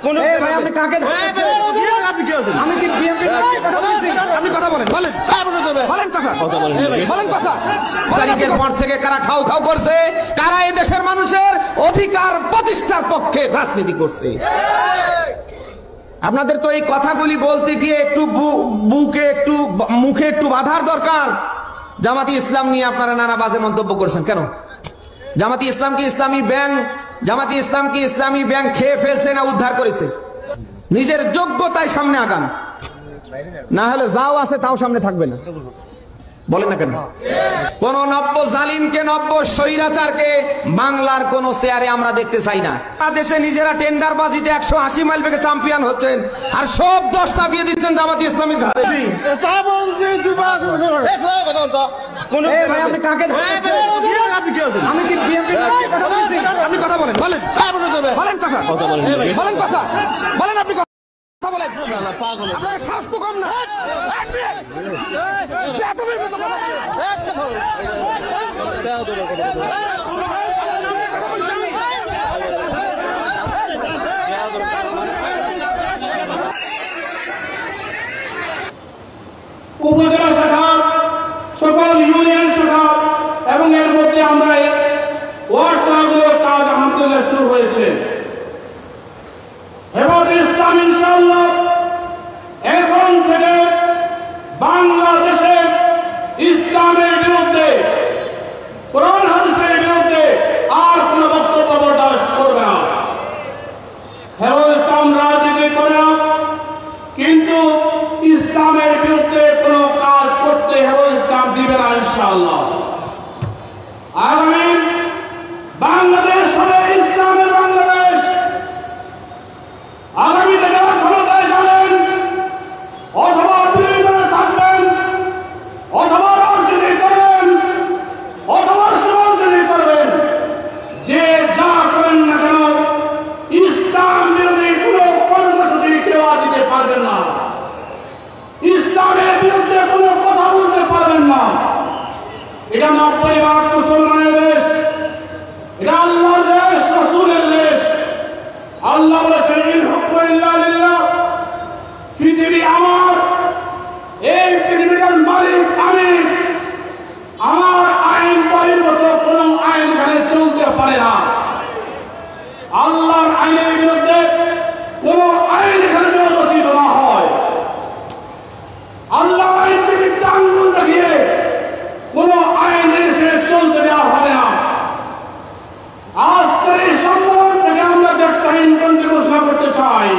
আপনি কাকে আমি কি বিএনপি আপনি কথা বলেন তারিখের পর থেকে কারা খাও খাও করছে, কারা এই দেশের মানুষের অধিকার প্রতিষ্ঠার পক্ষে রাজনীতি করছে। আপনাদের তো এই কথাগুলি বলতে গিয়ে একটু বুকে একটু মুখে একটু বাধার দরকার। জামাতি ইসলাম নিয়ে আপনারা নানা বাজে মন্তব্য করছেন কেন? জামাতি ইসলাম কি ইসলামী ব্যাংক? জামাতি ইসলাম কি ইসলামী ব্যাংক খেয়ে ফেলছে না উদ্ধার করেছে? নিজের যোগ্যতায় সামনে আগান, না হলে যাও আছে তাও সামনে থাকবে না। বলেন না কেন? কোন নব্য জালিমকে, নব্য স্বৈরাচারকে বাংলার কোন চেয়ারে আমরা দেখতে চাই না। দেশে নিজেরা টেন্ডার বাজিতে 180 মাইল বেগে চ্যাম্পিয়ন হচ্ছেন, আর সব দোষ চাপিয়ে দিচ্ছেন জামাতি ইসলামীর ঘাড়ে। আপনি কাকে আমি কি বিএনপি আপনি কথা বলেন কথা বলেন আপনি সাহস তো কম না। উপজেলা শাখা, সকল ইউনিয়ন শাখা এবং এর মধ্যে আমরা ওয়ার্ড শাখাগুলোর কাজ আলহামদুলিল্লাহ শুরু হয়েছে। হেফাজতে ইসলাম ইনশাআল্লাহ এখন থেকে বাংলাদেশে ইসলামের বিরুদ্ধে, কোরআন হাদিসের বিরুদ্ধে আর কোন বক্তব্য বরদাস্ত করবে না। হেফাজতে ইসলাম রাজনীতি করে না, কিন্তু ইসলামের বিরুদ্ধে কোনো কাজ করতে হেফাজতে ইসলাম দিবে না ইনশাআল্লাহ। আগামী বাংলাদেশ হবে ইসলামের বাংলাদেশ। আগামীতে যারা ক্ষমতায় যাবেন অথবা বিরোধীরা থাকবেন অথবা রাজনীতি করবেন অথবা সমাজনীতি করবেন, যে যা করেন না কেন ইসলাম বিরোধী কোন কর্মসূচি কেউ দিতে পারবেন না, ইসলামের বিরুদ্ধে কোনো কথা বলতে পারবেন না। এটা 90% মুসলমানের দেশ, এটা আল্লাহর দেশ, রাসূলের দেশ। আল্লাহ বলেছেন ইন হুকমু ইল্লা লিল্লাহ, পৃথিবী আমার, এই পৃথিবীটার মালিক আমি। আমার আইন বহির্ভূত কোন আইন এখানে চলতে পারে না। আল্লাহর আইনের বিরুদ্ধে কোন আইন এখানে রচিত না হয়। আল্লাহ আইনকে মিথ্যা আঙ্গুল দেখিয়ে কোন আইন এসে চলতে দেওয়া হবে না। আজকের এই সম্মেলন থেকে আমরা একটা ইনকমকে ঘোষণা করতে চাই,